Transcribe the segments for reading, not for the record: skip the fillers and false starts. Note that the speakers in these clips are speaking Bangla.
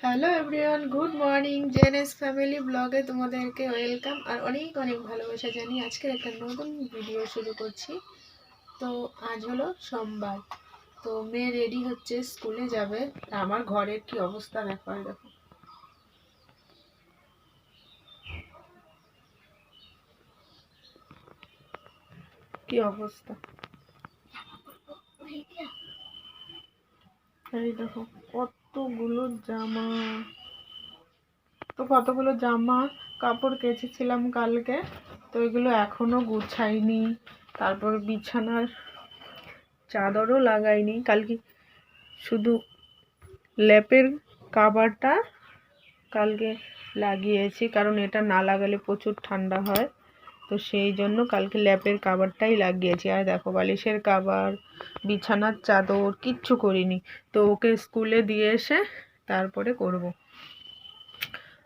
Hello everyone, good morning. JNS family ব্লগে তোমাদেরকে ওয়েলকাম আর অনেক অনেক ভালোবাসা জানি। আজকের একটা নতুন ভিডিও শুরু করছি। তো আজ হলো সোমবার। তো মেয়ে রেডি হচ্ছে, স্কুলে যাবে। আমার ঘরের কি অবস্থা ব্যাপার দেখো, কি অবস্থা। এই দেখো কতগুলো জামা, তো কতগুলো জামা কাপড় কেচেছিলাম কালকে, তো এগুলো এখনো গুছাইনি। তারপর বিছানার চাদরও লাগাইনি কালকে, শুধু ল্যাপের কাভারটা কালকে লাগিয়েছি, কারণ এটা না লাগালে প্রচুর ঠান্ডা হয়। তো সেই জন্য কালকে ল্যাপের কাভারটাই লাগিয়েছি। আর দেখো বালিশের কাভার, বিছানার চাদর কিচ্ছু করিনি। তো ওকে স্কুলে দিয়ে এসে তারপরে করব।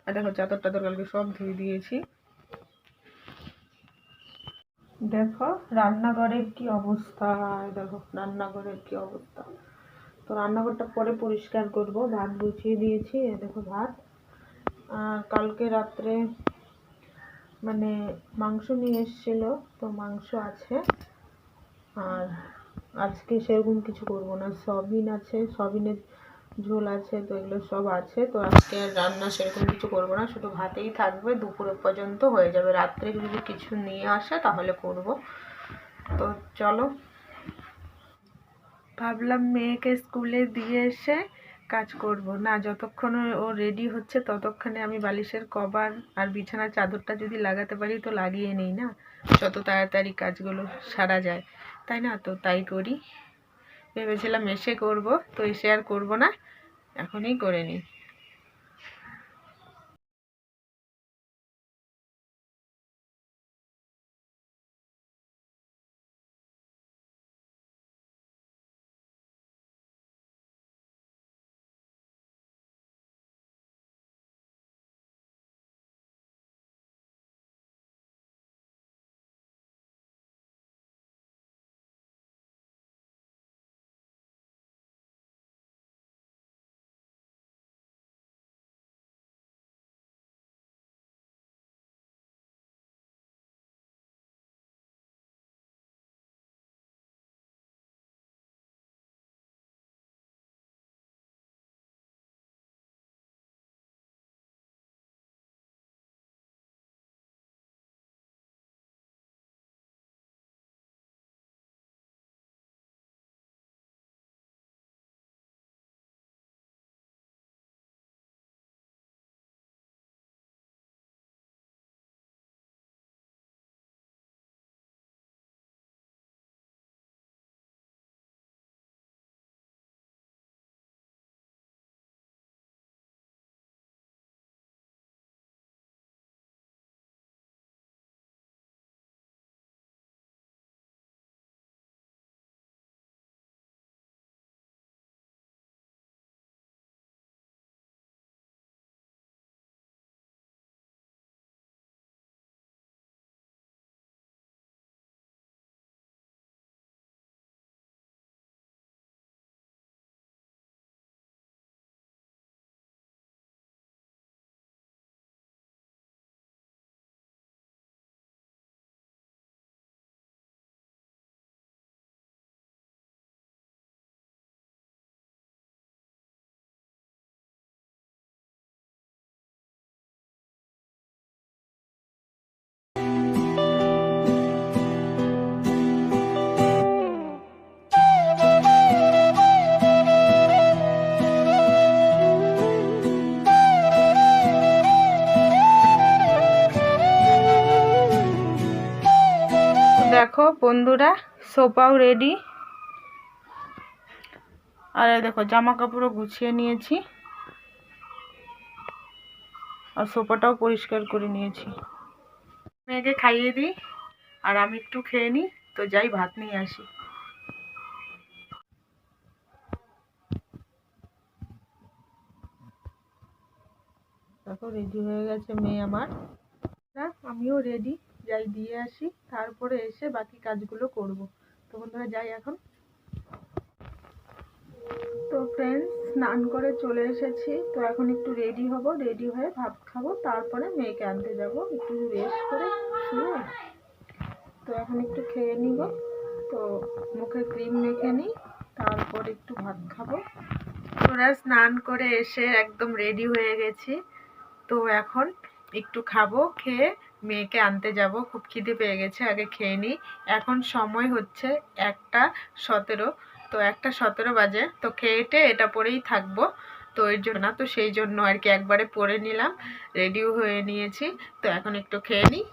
আর দেখো চাদর টাদর কালকে সব ধুয়ে দিয়েছি। দেখো রান্নাঘরের কি অবস্থা, দেখো রান্নাঘরের কি অবস্থা। তো রান্নাঘরটা পরে পরিষ্কার করব। ভাত বসিয়ে দিয়েছি, দেখো ভাত। আর কালকে রাত্রে মানে মাংস নিয়ে এসেছিল, তো মাংস আছে। আর আজকে সেরকম কিছু করব না, সয়াবিন আছে, সয়াবিনের ঝোল আছে, তো এগুলো সব আছে। তো আজকে আর রান্না সেরকম কিছু করব না, শুধু ভাতেই থাকবে, দুপুর পর্যন্ত হয়ে যাবে। রাত্রে যদি কিছু নিয়ে আসে তাহলে করব। তো চলো, ভাবলাম মেয়েকে স্কুলে দিয়ে এসে কাজ করব না, যতক্ষণ ও রেডি হচ্ছে ততক্ষণে আমি বালিশের কভার আর বিছানার চাদরটা যদি লাগাতে পারি তো লাগিয়ে নিই না, যত তাড়াতাড়ি কাজগুলো সারা যায়, তাই না? তো তাই করি। ভেবেছিলাম এসে করব, তো এসে আর করব না, এখনই করে নিই। দেখো বন্ধুরা, সোফাও রেডি। আর দেখো জামা কাপড়ও গুছিয়ে নিয়েছি, আর সোফাটাও পরিষ্কার করে নিয়েছি। মেয়েকে খাইয়ে দিই আর আমি একটু খেয়ে নিই। তো যাই ভাত নিয়ে আসি। দেখো রেডি হয়ে গেছে মেয়ে আমার, আমিও রেডি। যাই দিয়ে আসি, তারপরে এসে বাকি কাজগুলো করব। তো বন্ধুরা যাই এখন। তো ফ্রেন্ডস, স্নান করে চলে এসেছি, তো এখন একটু রেডি হব, রেডি হয়ে ভাত খাবো, তারপরে মেয়েকে আনতে যাব, একটু রেস্ট করে শুয়ে। তো এখন একটু খেয়ে নিব, তো মুখে ক্রিম মেখে নিই, তারপর একটু ভাত খাবো। তোরা স্নান করে এসে একদম রেডি হয়ে গেছি, তো এখন একটু খাবো, খেয়ে মেয়েকে আনতে যাব। খুব খিদে পেয়ে গেছে, আগে খেয়ে নিই। এখন সময় হচ্ছে 1:17, তো 1:17 বাজে। তো খেয়েটে এটা পরেই থাকবো, তো এর জন্য তো সেই জন্য আর কি একবারে পরে নিলাম, রেডিও হয়ে নিয়েছি। তো এখন একটু খেয়ে নিই।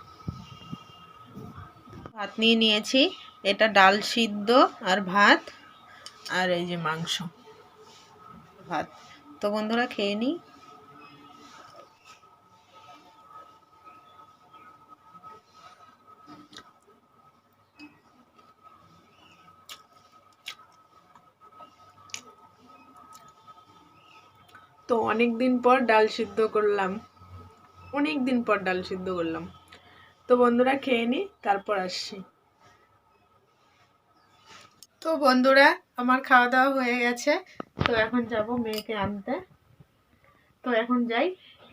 ভাত নিয়ে নিয়েছি, এটা ডাল সিদ্ধ আর ভাত, আর এই যে মাংস ভাত। তো বন্ধুরা খেয়ে নিই। তো অনেক দিন পর ডাল সিদ্ধ করলাম, অনেক দিন পর ডাল সিদ্ধ করলাম। তো বন্ধুরা খেয়ে নিই, তারপর আসছি। তো বন্ধুরা আমার খাওয়া দাওয়া হয়ে গেছে, তো এখন যাব মেয়েকে আনতে। তো এখন যাই,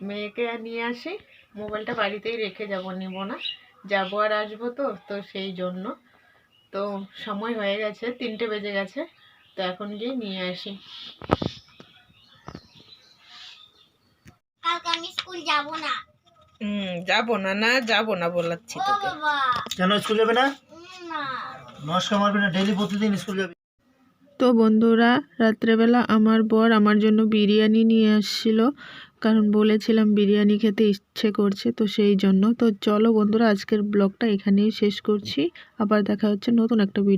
মেয়েকে নিয়ে আসি। মোবাইলটা বাড়িতেই রেখে যাব, নেব না, যাবো আর আসবো, তো তো সেই জন্য। তো সময় হয়ে গেছে, 3টে বেজে গেছে, তো এখন গিয়ে নিয়ে আসি। কালকে আমি স্কুল যাব না। যাবো না, না যাবো না বলাচ্ছি ও তোকে। বাবা, কেন স্কুল যাবে না? না নমস্কার মারবে না, ডেইলি প্রতিদিন স্কুল যাবে। তো বন্ধুরা রাত্রেবেলা আমার বর আমার জন্য বিরিয়ানি নিয়ে আসছিল, কারণ বলেছিলাম বিরিয়ানি খেতে ইচ্ছে করছে, তো সেই জন্য। তো চলো বন্ধুরা আজকের ব্লগটা এখানেই শেষ করছি, আবার দেখা হচ্ছে নতুন একটা ভিডিও।